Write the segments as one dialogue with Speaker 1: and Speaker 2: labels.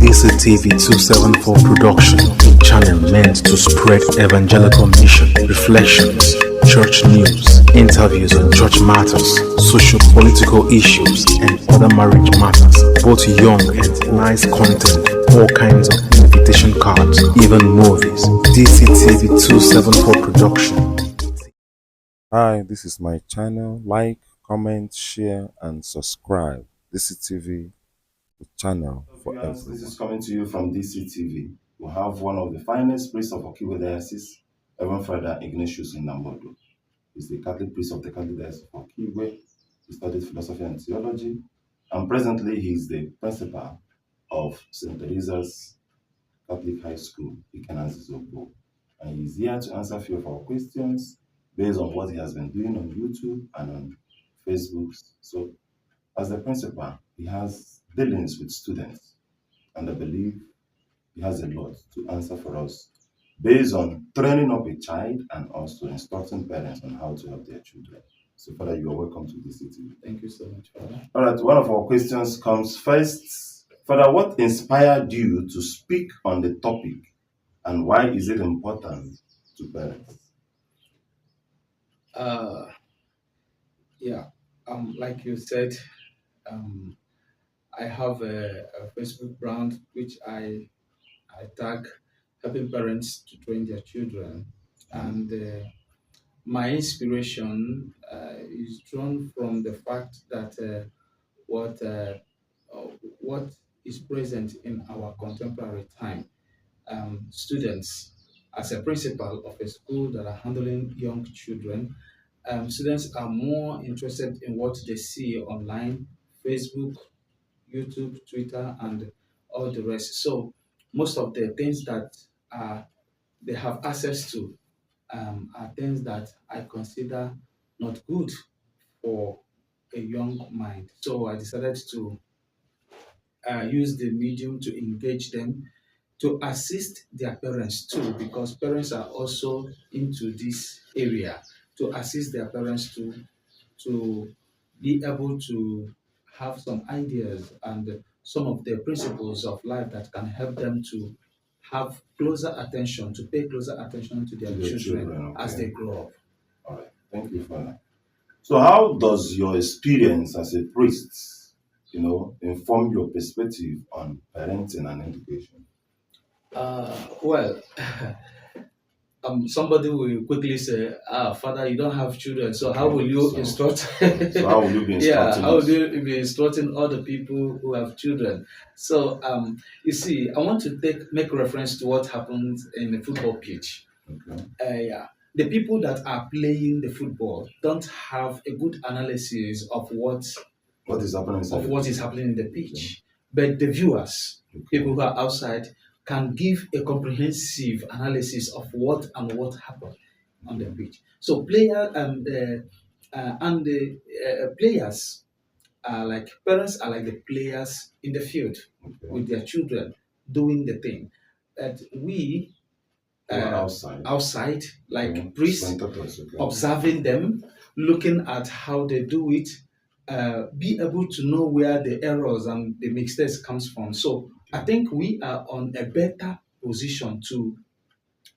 Speaker 1: DCTv 274 production, a channel meant to spread evangelical mission, reflections, church news, interviews on church matters, socio-political issues, and other marriage matters, both young and nice content, all kinds of invitation cards, even movies. DCTv 274 production.
Speaker 2: Hi, this is my channel. Like, comment, share, and subscribe. DCTv, the channel for
Speaker 3: Viewers,
Speaker 2: everyone.
Speaker 3: this is coming to you from DCTv. We have one of the finest priests of Okiwe Diocese, Reverend Father Ignatius Nnamodo. He's the Catholic priest of the Catholic Diocese of Okiwe. He studied philosophy and theology, and presently he is the principal of St. Teresa's Catholic High School, Ikenazizogbo. And he's here to answer a few of our questions based on what he has been doing on YouTube and on Facebook. So, as the principal, he has dealings with students, and I believe he has a lot to answer for us based on training up a child and also instructing parents on how to help their children. So, Father, you are welcome to this city.
Speaker 4: Thank you so much, Father.
Speaker 3: All right, one of our questions comes first. Father, what inspired you to speak on the topic, and why is it important to parents?
Speaker 4: Like you said, I have a Facebook brand which I tag helping parents to train their children, and my inspiration is drawn from the fact that what uh, what is present in our contemporary time. Students, as a principal of a school that are handling young children, students are more interested in what they see online, Facebook, YouTube, Twitter, and all the rest. So most of the things that they have access to are things that I consider not good for a young mind. So I decided to use the medium to engage them, to assist their parents too, because parents are also into this area, to assist their parents to be able to have some ideas and some of the principles of life that can help them to have closer attention, to pay closer attention to their children as they grow up.
Speaker 3: All right, thank you, Father. So, how does your experience as a priest, inform your perspective on parenting and education?
Speaker 4: Well, somebody will quickly say, Father, you don't have children, so how will you instruct?
Speaker 3: So how will you be instructing?
Speaker 4: How will you be instructing other people who have children? So, you see, I want to make reference to what happens in the football pitch.
Speaker 3: Okay.
Speaker 4: The people that are playing the football don't have a good analysis of what
Speaker 3: is happening
Speaker 4: in the pitch. Okay. But the viewers, people who are outside, can give a comprehensive analysis of what happened on the pitch. So players are like parents are like the players in the field with their children doing the thing. That we outside like priests, observing them, looking at how they do it, be able to know where the errors and the mistakes comes from. So I think we are on a better position to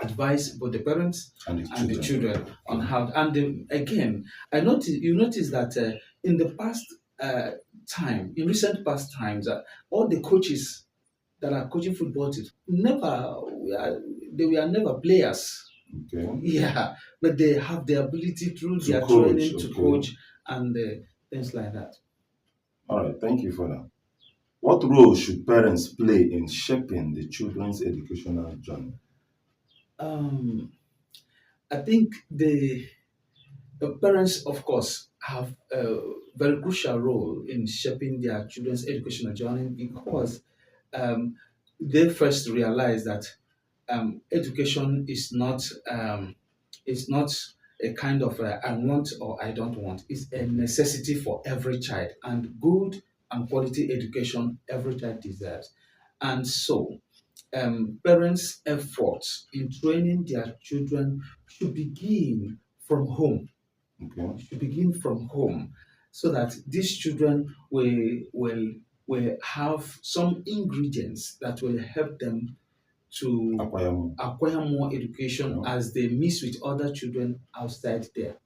Speaker 4: advise both the parents and the children on how. And again, you notice that in the past in recent past times, all the coaches that are coaching football teams they were never players.
Speaker 3: Okay.
Speaker 4: Yeah, but they have the ability through their training to coach and things like that.
Speaker 3: All right, thank you for that. What role should parents play in shaping the children's educational journey?
Speaker 4: I think the parents, of course, have a very crucial role in shaping their children's educational journey because they first realize that education is not a kind of I want or I don't want. It's a necessity for every child, and good and quality education every child deserves. And so, parents' efforts in training their children should begin from home.
Speaker 3: Okay.
Speaker 4: Should begin from home, so that these children will will have some ingredients that will help them to
Speaker 3: Acquire more.
Speaker 4: acquire more education
Speaker 3: Yeah.
Speaker 4: as they mix with other children outside there.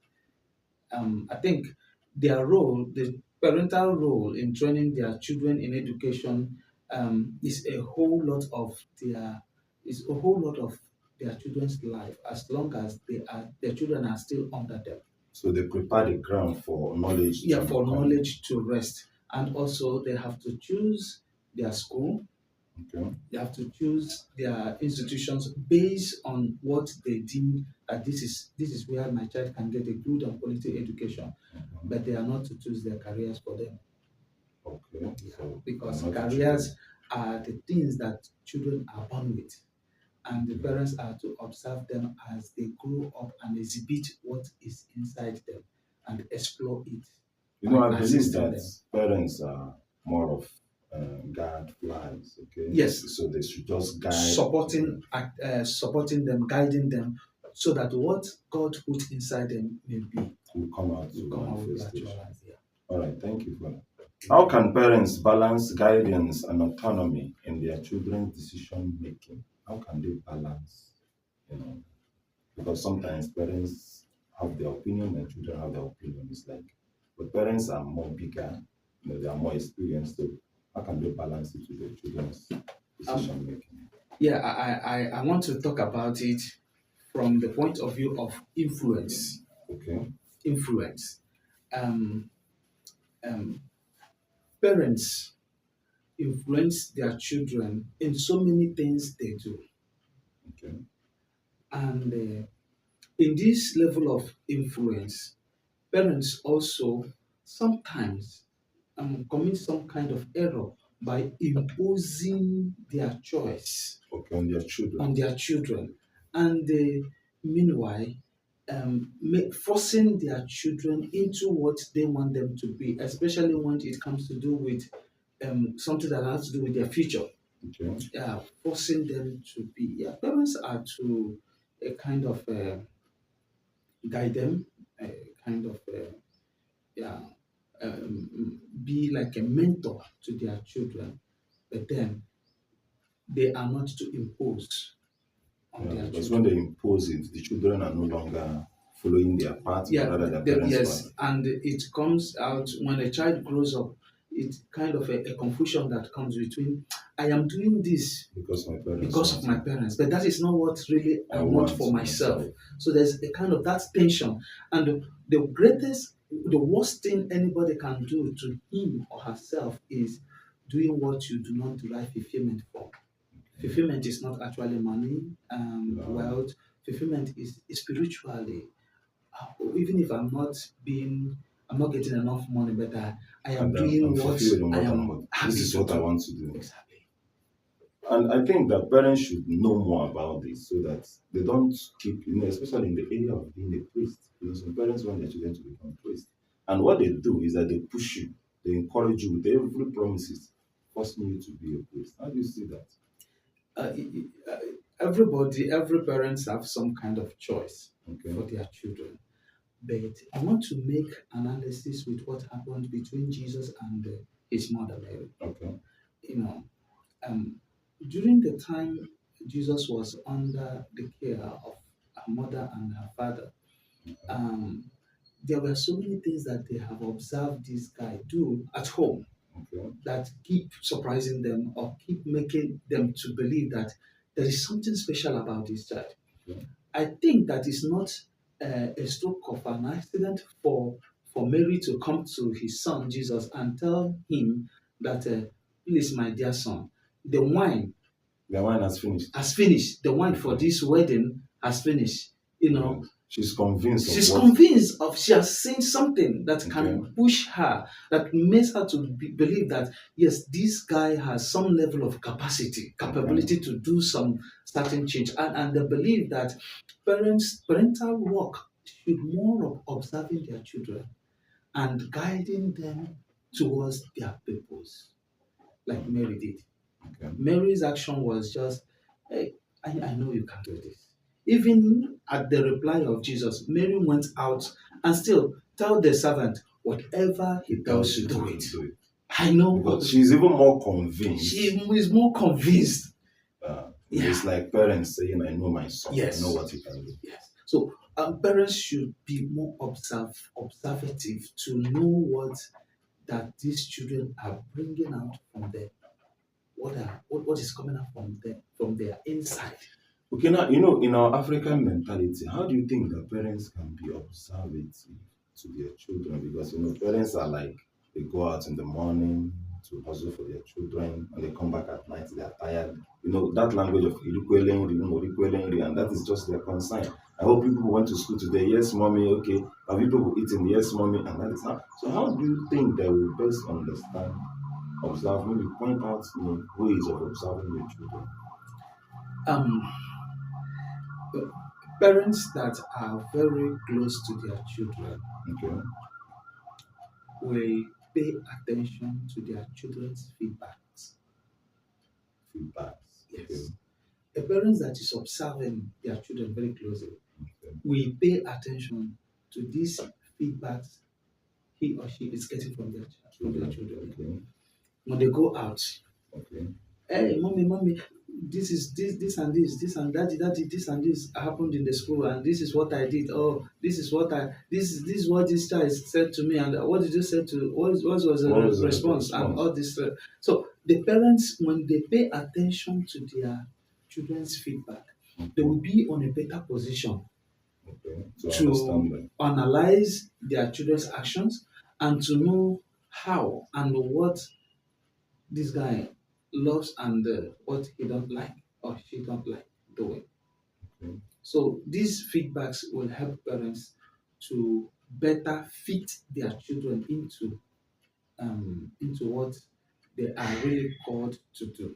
Speaker 4: I think their role, the parental role in training their children in education, is a whole lot of their children's life, as long as their children are still under them.
Speaker 3: So they prepare the ground for knowledge.
Speaker 4: Yeah,
Speaker 3: to
Speaker 4: for
Speaker 3: come.
Speaker 4: knowledge to rest, and also they have to choose their school.
Speaker 3: Okay.
Speaker 4: They have to choose their institutions based on what they deem that this is where my child can get a good and quality education, but they are not to choose their careers for them.
Speaker 3: Okay.
Speaker 4: Yeah,
Speaker 3: So
Speaker 4: because
Speaker 3: not to
Speaker 4: careers are the things that children are born with, and the parents are to observe them as they grow up and exhibit what is inside them and explore it.
Speaker 3: You know, I
Speaker 4: by
Speaker 3: believe
Speaker 4: assisting
Speaker 3: that
Speaker 4: them.
Speaker 3: parents are more of gadflies, okay?
Speaker 4: Yes.
Speaker 3: So they should just guide.
Speaker 4: Supporting them, guiding them, so that what God put inside them may be
Speaker 3: will come out
Speaker 4: will
Speaker 3: to
Speaker 4: come out with
Speaker 3: manifestation.
Speaker 4: naturalized. Yeah.
Speaker 3: All right, thank you for that. How can parents balance guidance and autonomy in their children's decision making? How can they balance? You know, because sometimes parents have their opinion and children have their opinion. It's like, but parents are more bigger, you know, they are more experienced. So how can they balance it with their children's decision making?
Speaker 4: Yeah, I want to talk about it from the point of view of influence.
Speaker 3: Okay.
Speaker 4: Influence. Um, um, Parents influence their children in so many things they do,
Speaker 3: Okay.
Speaker 4: and in this level of influence, parents also sometimes commit some kind of error by imposing their choice
Speaker 3: Okay, on their children.
Speaker 4: And meanwhile, forcing their children into what they want them to be, especially when it comes to do with something that has to do with their future.
Speaker 3: Okay.
Speaker 4: Yeah, forcing them to be. Yeah, parents are to kind of guide them, kind of yeah, be like a mentor to their children, but then they are not to impose on
Speaker 3: Yeah,
Speaker 4: their
Speaker 3: because
Speaker 4: children.
Speaker 3: when they impose it, the children are no longer following their path,
Speaker 4: Yeah,
Speaker 3: but rather their parents'
Speaker 4: yes,
Speaker 3: path.
Speaker 4: and it comes out when a child grows up. It's kind of a confusion that comes between I am doing this
Speaker 3: Because my parents.
Speaker 4: because of my
Speaker 3: want it.
Speaker 4: parents, but that is not what really I want for myself. So there's a kind of that tension, and the worst thing anybody can do to him or herself is doing what you do not derive fulfillment from. Fulfillment is not actually money,
Speaker 3: No.
Speaker 4: wealth. Fulfillment is spiritually. Even if I'm not getting enough money, but I am
Speaker 3: And
Speaker 4: doing
Speaker 3: I'm
Speaker 4: what
Speaker 3: fulfilled in
Speaker 4: I
Speaker 3: what
Speaker 4: am
Speaker 3: I'm.
Speaker 4: happy
Speaker 3: This is
Speaker 4: to
Speaker 3: what I
Speaker 4: do.
Speaker 3: want to do.
Speaker 4: Exactly.
Speaker 3: And I think that parents should know more about this so that they don't keep, you know, especially in the area of being a priest. You know, some parents want their children to become priests. And what they do is that they push you, they encourage you with every promises, forcing you to be a priest. How do you see that?
Speaker 4: Every parents have some kind of choice
Speaker 3: Okay.
Speaker 4: for their children. But I want to make analysis with what happened between Jesus and his mother Mary.
Speaker 3: Okay.
Speaker 4: You know, during the time Jesus was under the care of her mother and her father, there were so many things that they have observed this guy do at home
Speaker 3: Okay.
Speaker 4: that keep surprising them or keep making them to believe that there is something special about this child.
Speaker 3: Okay.
Speaker 4: I think that is not a stroke of an accident for Mary to come to his son Jesus and tell him that, please, my dear son, the wine
Speaker 3: has finished.
Speaker 4: has finished. The wine for this wedding has finished. You know,
Speaker 3: she's convinced.
Speaker 4: She has seen something that can push her, that makes her to believe that yes, this guy has some level of capability to do some certain change, and they believe that parental work should more of observing their children and guiding them towards their purpose, like Mary did.
Speaker 3: Okay.
Speaker 4: Mary's action was just, hey, I know you can do this. Even at the reply of Jesus, Mary went out and still tell the servant, whatever he tells you, do it. I know.
Speaker 3: Because she's even more convinced.
Speaker 4: She is more convinced.
Speaker 3: It's like parents saying, I know my son.
Speaker 4: Yes.
Speaker 3: I know what he can do.
Speaker 4: Yes. So parents should be more observative to know what that these children are bringing out from them. What is coming out from their inside.
Speaker 3: Okay, now, in our African mentality, how do you think that parents can be observant to their children? Because, parents are like, they go out in the morning to hustle for their children, and they come back at night, they are tired. That language of Irikwelengri, and that is just their concern. I hope people went to school today. Yes, mommy, okay. Have you people eaten? Yes, mommy, and that is how. So how do you think they will best understand, observe, maybe point out ways of observing your children?
Speaker 4: Parents that are very close to their children,
Speaker 3: Okay.
Speaker 4: will pay attention to their children's feedbacks. Yes.
Speaker 3: Okay.
Speaker 4: A parent that is observing their children very closely will pay attention to these feedbacks he or she is getting from their children.
Speaker 3: Okay.
Speaker 4: When they go out,
Speaker 3: Okay.
Speaker 4: hey, mommy, this and that, this and this happened in the school, and this is what I did. Oh, this is what this child said to me, and what did you say to? What was the response? And all this. So the parents, when they pay attention to their children's feedback, they will be on a better position to analyze their children's actions and to know how and what this guy loves and what he don't like or she don't like doing.
Speaker 3: Okay.
Speaker 4: So these feedbacks will help parents to better fit their children into what they are really called to do.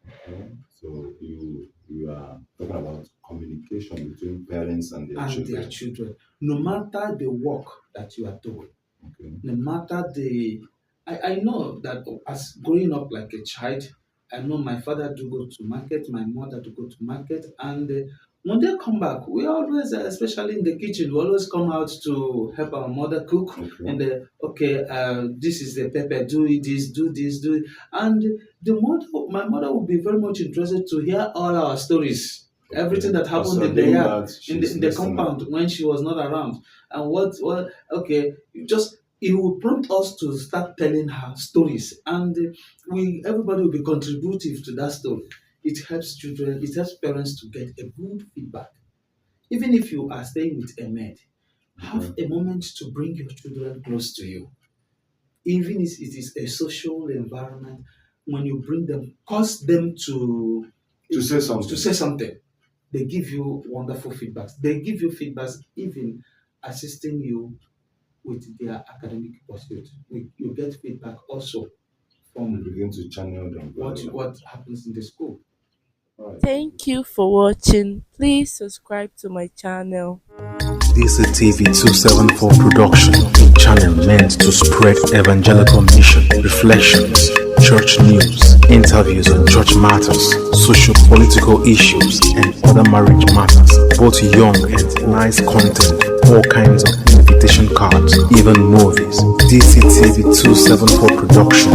Speaker 3: Okay. So you are talking about communication between parents and their children.
Speaker 4: No matter the work that you are doing,
Speaker 3: okay.
Speaker 4: No matter I know that as growing up like a child, I know my father to go to market, my mother to go to market, and when they come back, we always, especially in the kitchen, we always come out to help our mother cook.
Speaker 3: Okay.
Speaker 4: And this is the pepper, do this, do it. And my mother would be very much interested to hear all our stories. Okay. Everything that happened in the yard, in the compound when she was not around. And it will prompt us to start telling her stories, and everybody will be contributive to that story. It helps parents to get a good feedback. Even if you are staying with a maid, have a moment to bring your children close to you. Even if it is a social environment, when you bring them, cause them to say something. They give you wonderful feedbacks. They give you feedbacks, even assisting you with their academic pursuit. You get feedback also from
Speaker 3: begin to channel them
Speaker 4: what happens in the school.
Speaker 3: Right.
Speaker 5: Thank you for watching. Please subscribe to my channel.
Speaker 1: DCTv 274 production, channel meant to spread evangelical mission, reflections, church news, interviews on church matters, socio-political issues, and other marriage matters, both young and nice content, all kinds of invitation cards, even movies. DCTv 274 production.